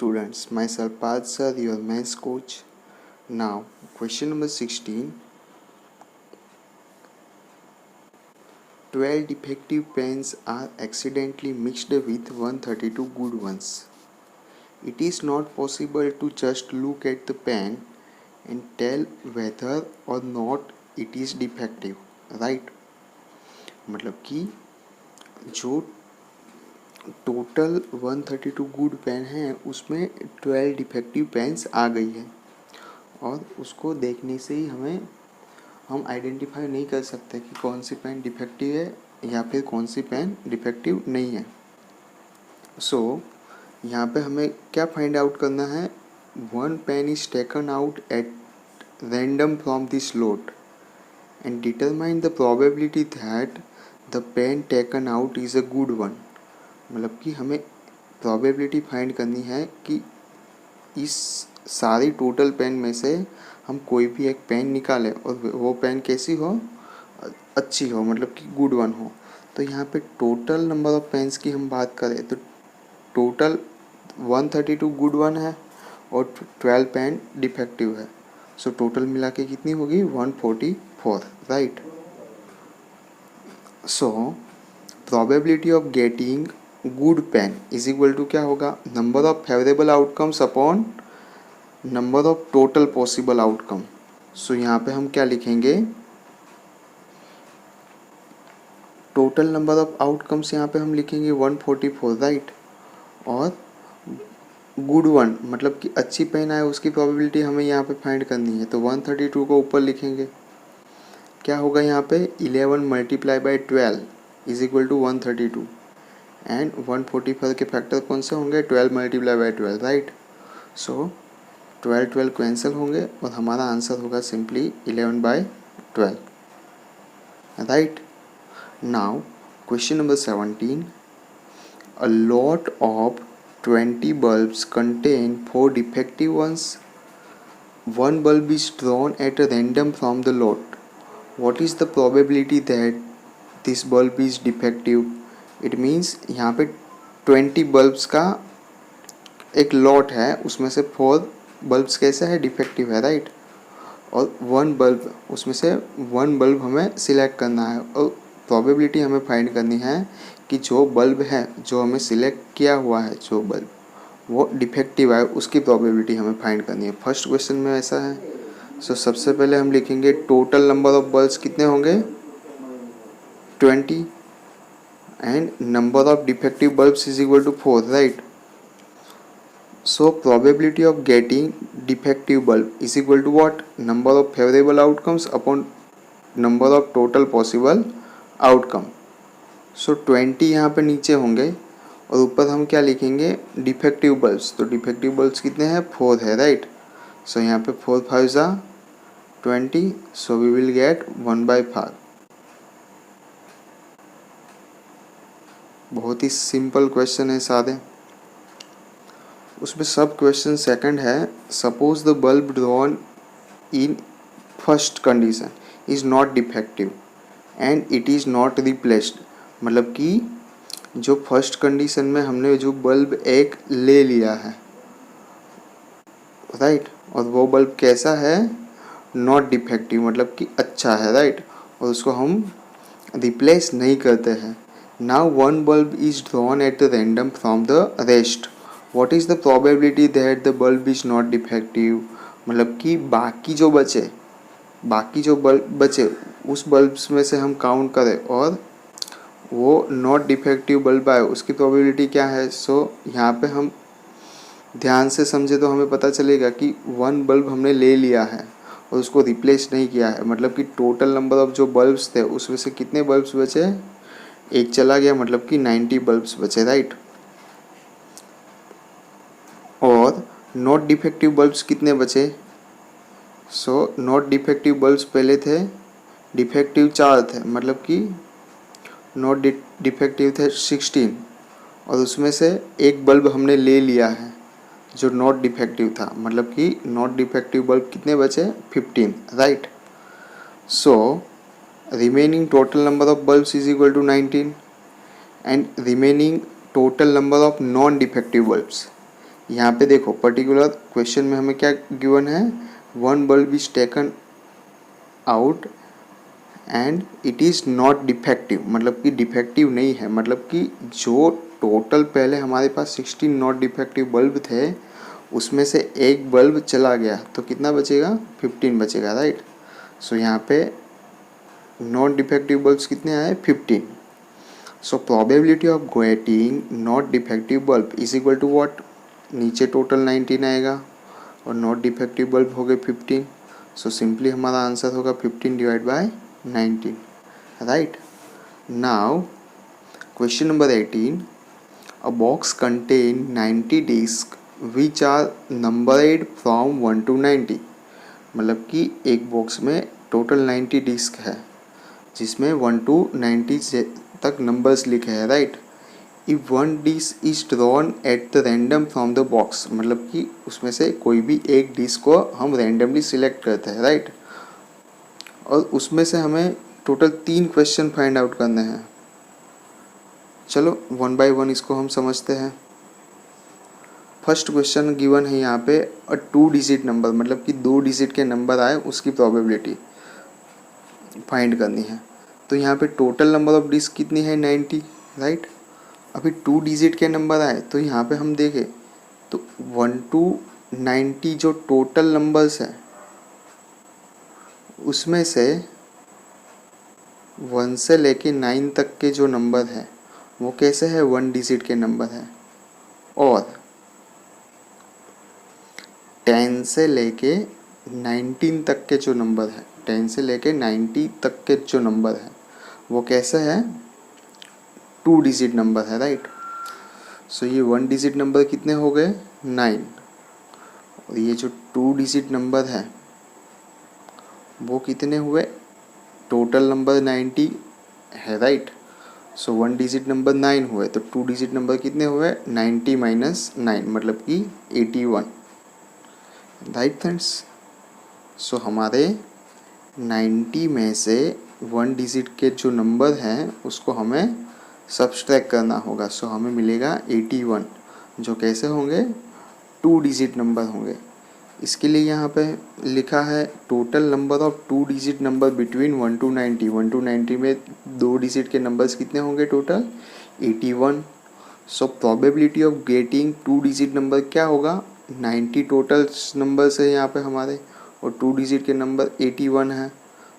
students, myself Parth sir, your maths coach. Now, question number 16. 12 defective pens are accidentally mixed with 132 good ones. It is not possible to just look at the pen and tell whether or not it is defective, right? मतलब कि जो total 132 good pain हैं उसमें 12 defective pens आ गई है और उसको देखने से ही हम आइडेंटिफाई नहीं कर सकते कि कौन सी पेन डिफेक्टिव है या फिर कौन सी पेन डिफेक्टिव नहीं है। यहाँ पे हमें क्या फाइंड आउट करना है? One pen is taken out at random from this lot and determine the probability that the pen taken out is a good one. मतलब कि हमें प्रोबेबिलिटी फाइंड करनी है कि इस सारी टोटल पेन में से हम कोई भी एक पेन निकालें और वो पेन कैसी हो? अच्छी हो, मतलब कि गुड वन हो। तो यहाँ पे टोटल नंबर ऑफ पेन्स की हम बात करें तो टोटल 132 गुड वन है और 12 पेन डिफेक्टिव है। सो टोटल मिला के कितनी होगी? 144, right. So probability of getting good pen is equal to क्या होगा? Number of favourable outcomes upon number of total possible outcome. So यहाँ पे हम क्या लिखेंगे? टोटल नंबर ऑफ आउटकम्स यहाँ पे हम लिखेंगे 144, राइट। और गुड वन मतलब कि अच्छी पेन आए उसकी प्रोबेबिलिटी हमें यहाँ पे फाइंड करनी है, तो 132 को ऊपर लिखेंगे। क्या होगा यहाँ पे? 11 multiply by 12 is equal to 132 and 144 के फैक्टर कौन से होंगे? 12 multiply by 12, right. So 12 cancel होंगे और हमारा आंसर होगा simply 11/12, right. Now question number 17. A lot of 20 bulbs contain 4 defective ones. One bulb is drawn at a random from the lot. What is the probability that this bulb is defective? It means यहाँ पे 20 bulbs का एक lot है, उसमें से 4 bulbs कैसे है? Defective है, राइट। और 1 बल्ब, उसमें से 1 बल्ब हमें सिलेक्ट करना है और प्रोबेबिलिटी हमें फाइंड करनी है कि जो बल्ब है जो हमें सिलेक्ट किया हुआ है, जो बल्ब वो डिफेक्टिव है, उसकी प्रोबेबिलिटी हमें फाइंड करनी है। फर्स्ट क्वेश्चन में ऐसा है। सो सबसे पहले हम लिखेंगे टोटल नंबर ऑफ बल्ब्स कितने होंगे? 20 and number of defective bulbs is equal to 4, right. So probability of getting defective bulb is equal to what? Number of favorable outcomes upon number of total possible outcome. So 20 यहाँ पे नीचे होंगे और ऊपर हम क्या लिखेंगे? Defective bulbs. तो डिफेक्टिव बल्ब्स कितने हैं? 4 है, राइट। सो यहाँ पे 4 5 20, सो वी विल गेट 1/5। बहुत ही सिंपल क्वेश्चन है, सादे। उसमें सब क्वेश्चन सेकंड है, suppose the bulb drawn in first condition is not defective and it is not replaced. मतलब कि जो फर्स्ट कंडीशन में हमने जो बल्ब एक ले लिया है, राइट, और वो बल्ब कैसा है? नॉट डिफेक्टिव, मतलब कि अच्छा है, राइट, और उसको हम रिप्लेस नहीं करते हैं। Now one bulb is drawn eight random from the rest. What is the probability that the bulb is not defective? मतलब कि बाकी जो बल्ब बचे उस बल्ब्स में से हम काउंट करें और वो नॉट डिफेक्टिव बल्ब आए, उसकी प्रोबेबिलिटी क्या है? सो यहाँ पे हम ध्यान से समझे तो हमें पता चलेगा कि 1 बल्ब हमने ले लिया है और उसको रिप्लेस नहीं किया है। मतलब कि टोटल नंबर ऑफ जो बल्ब्स थे उसमें से कितने बल्ब्स बचे? एक चला गया, मतलब कि 90 बल्ब्स बचे, राइट। और नॉट डिफेक्टिव बल्ब्स कितने बचे? सो नॉट डिफेक्टिव बल्ब्स पहले थे, डिफेक्टिव 4 थे, मतलब कि नॉट डिफेक्टिव थे 16 और उसमें से एक बल्ब हमने ले लिया है जो नॉट डिफेक्टिव था। मतलब कि नॉट डिफेक्टिव बल्ब कितने बचे? 15, right. So remaining total number of bulbs is equal to 19 and remaining total number of non defective bulbs यहाँ पे देखो पर्टिकुलर क्वेश्चन में हमें क्या गिवन है, one bulb is taken out and it is not defective, मतलब कि defective नहीं है, मतलब कि जो टोटल पहले हमारे पास 16 नॉट डिफेक्टिव बल्ब थे उसमें से एक बल्ब चला गया तो कितना बचेगा, 15 बचेगा, राइट। सो यहाँ पे नॉन डिफेक्टिव बल्ब्स कितने आए, 15। So probability of getting not defective bulb is equal to what, नीचे टोटल 19 आएगा और नॉट डिफेक्टिव बल्ब हो गए 15। सो सिंपली हमारा आंसर होगा 15 divide by 19, right. Now question number 18, a box contain 90 disc which are numbered from 1 to 90, मतलब कि एक बॉक्स में टोटल 90 डिस्क है जिसमें 1 to 90 तक नंबर्स लिखे हैं, right. If one disk is drawn at the random from the box, मतलब कि उसमें से कोई भी एक डिस्क को हम रैंडमली सिलेक्ट करते हैं, राइट। और उसमें से हमें टोटल 3 क्वेश्चन फाइंड आउट करने हैं। चलो वन बाय वन इसको हम समझते हैं। फर्स्ट क्वेश्चन गिवन है यहाँ पे, अ 2 डिजिट नंबर, मतलब कि 2 डिजिट के नंबर आए उसकी प्रोबेबिलिटी फाइंड करनी है। तो यहाँ पे टोटल नंबर ऑफ डिस्क कितनी है, 90, राइट। अभी 2 डिजिट के नंबर आए तो यहाँ पे हम देखें तो 1 to 90 जो टोटल नंबर्स है उसमें से 1 से लेके 9 तक के जो नंबर है वो कैसे है, 1 डिजिट के नंबर है। और 10 से लेके 19 तक के जो नंबर है, 10 से लेके 90 तक के जो नंबर है वो कैसे है, 2 डिजिट नंबर है, राइट। सो ये 1 डिजिट नंबर कितने हो गए, 9, और ये जो 2 डिजिट नंबर है वो कितने हुए, टोटल नंबर 90 है, राइट। सो 1 डिजिट नंबर 9 हुए तो 2 डिजिट नंबर कितने हुए, 90 माइनस 9 मतलब कि 81, राइट फ्रेंड्स। सो हमारे 90 में से 1 डिजिट के जो नंबर हैं उसको हमें सब्सट्रैक्ट करना होगा। सो हमें मिलेगा 81, जो कैसे होंगे, 2 डिजिट नंबर होंगे। इसके लिए यहाँ पे लिखा है total number of 2 digit number between 1 to 90, 1 to 90 में 2 डिजिट के नंबर्स कितने होंगे, total 81। So probability of getting 2 digit number क्या होगा, 90 टोटल नंबर्स है यहाँ पे हमारे और 2 डिजिट के नंबर 81 है।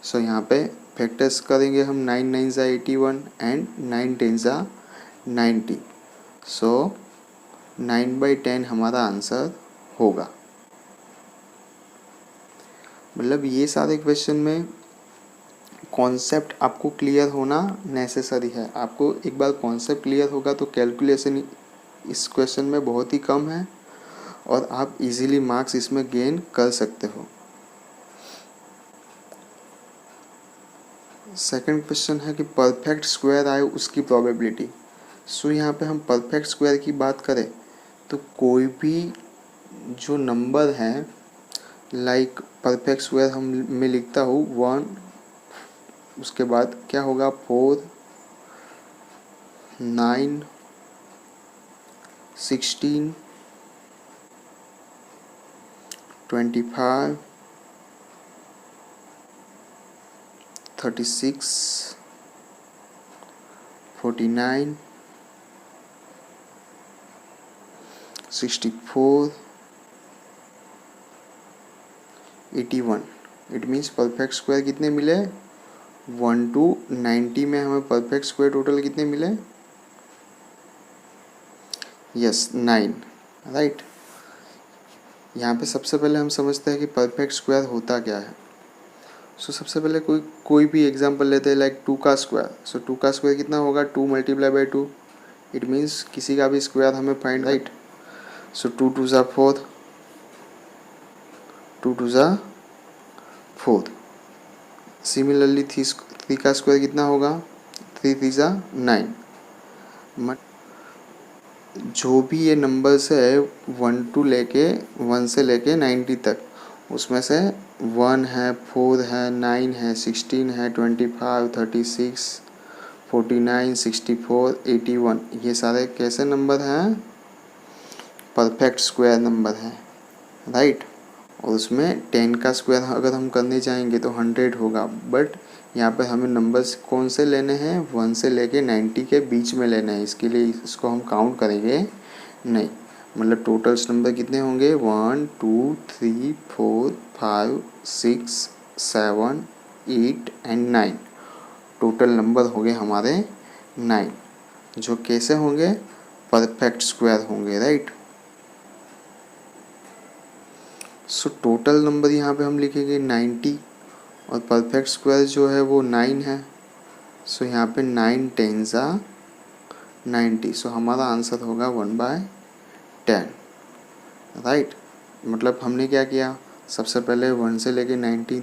सो यहाँ पे फैक्टर्स करेंगे हम, 9 9 ज़ा 81 एंड 9 10 ज़ा 90। सो 9/10 हमारा आंसर होगा। मतलब ये सारे क्वेश्चन में कॉन्सेप्ट आपको क्लियर होना नेसेसरी है। आपको एक बार कॉन्सेप्ट क्लियर होगा तो कैलकुलेशन इस क्वेश्चन में बहुत ही कम है और आप इजीली मार्क्स इसमें गेन कर सकते हो। सेकंड क्वेश्चन है कि परफेक्ट स्क्वायर आए उसकी प्रोबेबिलिटी। सो यहाँ पे हम परफेक्ट स्क्वायर की बात करें तो कोई भी जो नंबर है, लाइक परफेक्ट स्क्वायर हम मैं लिखता हूँ 1, उसके बाद क्या होगा 4 9 16 25 36 49 64 81। इट मीन्स परफेक्ट स्क्वायर कितने मिले, 1 to 90 में हमें परफेक्ट स्क्वायर टोटल कितने मिले, यस 9, राइट। यहाँ पे सबसे पहले हम समझते हैं कि परफेक्ट स्क्वायर होता क्या है। सो सबसे पहले कोई भी एग्जांपल लेते हैं, लाइक 2 का स्क्वायर। सो 2 का स्क्वायर कितना होगा, 2 मल्टीप्लाई बाई 2। इट मीन्स किसी का भी स्क्वायर हमें फाइंड, राइट। सो 2 2 ज़ा 4, 2 2 ज़ा 4। सिमिलरली 3 का स्क्वायर कितना होगा, 3 3 ज़ा 9। जो भी ये नंबर्स है 1 से लेके 90 तक, उसमें से 1 है, 4 है, 9 है, 16 है, 25 36 49 64 81, ये सारे कैसे नंबर हैं, परफेक्ट स्क्वायर नंबर है, राइट। और उसमें 10 का स्क्वायर अगर हम करने जाएंगे तो 100 होगा, बट यहाँ पर हमें नंबर्स कौन से लेने हैं, 1 से लेके 90 के बीच में लेना है। इसके लिए इसको हम काउंट करेंगे नहीं, मतलब टोटल्स नंबर कितने होंगे, 1 2 3 4 5 6 7 8 एंड 9। टोटल नंबर हो गए हमारे 9, जो कैसे होंगे, परफेक्ट स्क्वायर होंगे, राइट। सो टोटल नंबर यहाँ पे हम लिखेंगे 90 और परफेक्ट स्क्वायर जो है वो 9 है। सो यहाँ पे 9 10 ज़ा 90। सो हमारा आंसर होगा 1/10, राइट। मतलब हमने क्या किया, सबसे पहले 1 से लेके 90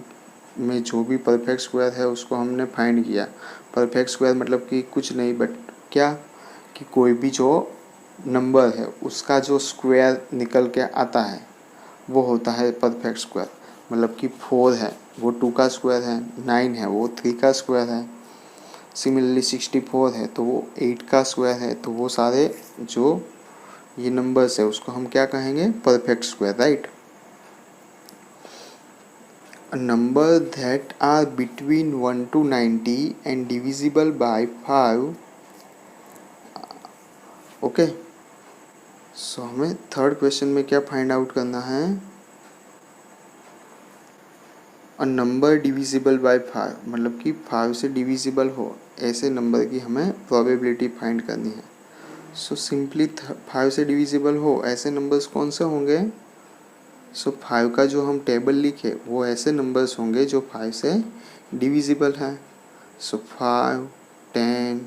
में जो भी परफेक्ट स्क्वायर है उसको हमने फाइंड किया। परफेक्ट स्क्वायर मतलब कि कुछ नहीं बट क्या, कि कोई भी जो नंबर है उसका जो स्क्वायर निकल के आता है वो होता है परफेक्ट स्क्वायर। मतलब कि 4 है वो 2 का स्क्वायर है, 9 है वो 3 का स्क्वायर है, सिमिलरली 64 है तो वो 8 का स्क्वायर है। तो वो सारे जो ये नंबर्स है उसको हम क्या कहेंगे, perfect square, right. A number that are between 1 to 90 and divisible by 5, okay. So हमें थर्ड क्वेश्चन में क्या फाइंड आउट करना है, अ नंबर डिविजिबल बाय 5, मतलब कि 5 से डिविजिबल हो ऐसे नंबर की हमें प्रोबेबिलिटी फाइंड करनी है। सो सिंपली 5 से डिविजिबल हो ऐसे नंबर्स कौन से होंगे। सो 5 का जो हम टेबल लिखे वो ऐसे नंबर्स होंगे जो 5 से डिविजिबल है। सो 5 10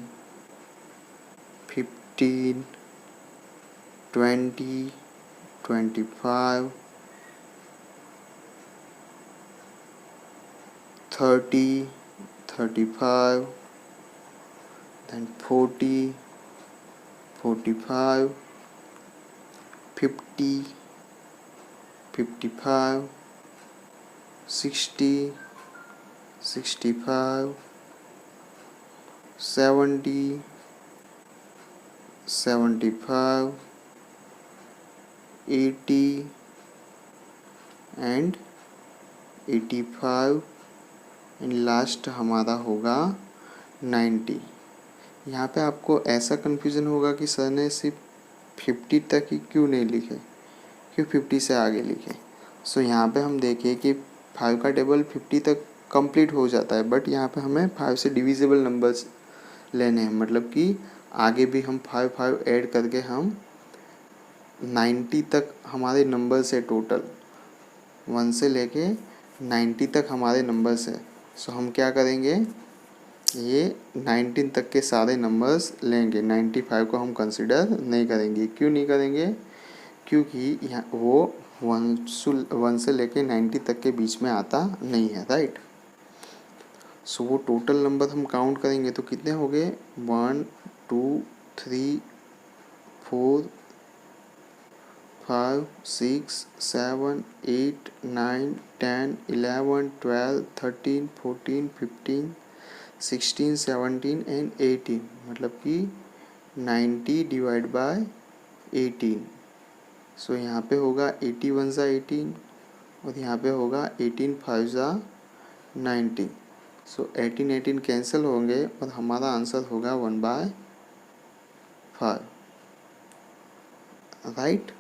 15 20 25 30 35 then 40 45 50 55 60 65 70 75 80 एंड 85 एंड लास्ट हमारा होगा 90। यहाँ पे आपको ऐसा कन्फ्यूज़न होगा कि सर ने सिर्फ 50 तक ही क्यों नहीं लिखे, क्यों 50 से आगे लिखे। सो यहाँ पे हम देखिए कि 5 का टेबल 50 तक कंप्लीट हो जाता है, बट यहाँ पे हमें 5 से डिविजिबल नंबर्स लेने हैं। मतलब कि आगे भी हम 5 5 ऐड करके हम 90 तक हमारे नंबर्स है, टोटल 1 से लेके 90 तक हमारे नंबर्स है। सो हम क्या करेंगे, ये 19 तक के सारे नंबर्स लेंगे, 95 को हम कंसिडर नहीं करेंगे। क्यों नहीं करेंगे, क्योंकि यहाँ वो 1 से लेके 90 तक के बीच में आता नहीं है, राइट। सो वो टोटल नंबर हम काउंट करेंगे तो कितने हो गए, 1 2 3 4 5 6 7 8 9 10 11 12 13 14 15 16 17 एंड 18, मतलब कि 90 डिवाइड बाय 18। सो यहाँ पे होगा 81 ज़ा 18 और यहाँ पे होगा 18 5 ज़ा 90। सो 18 18 कैंसिल होंगे और हमारा आंसर होगा 1/5, राइट।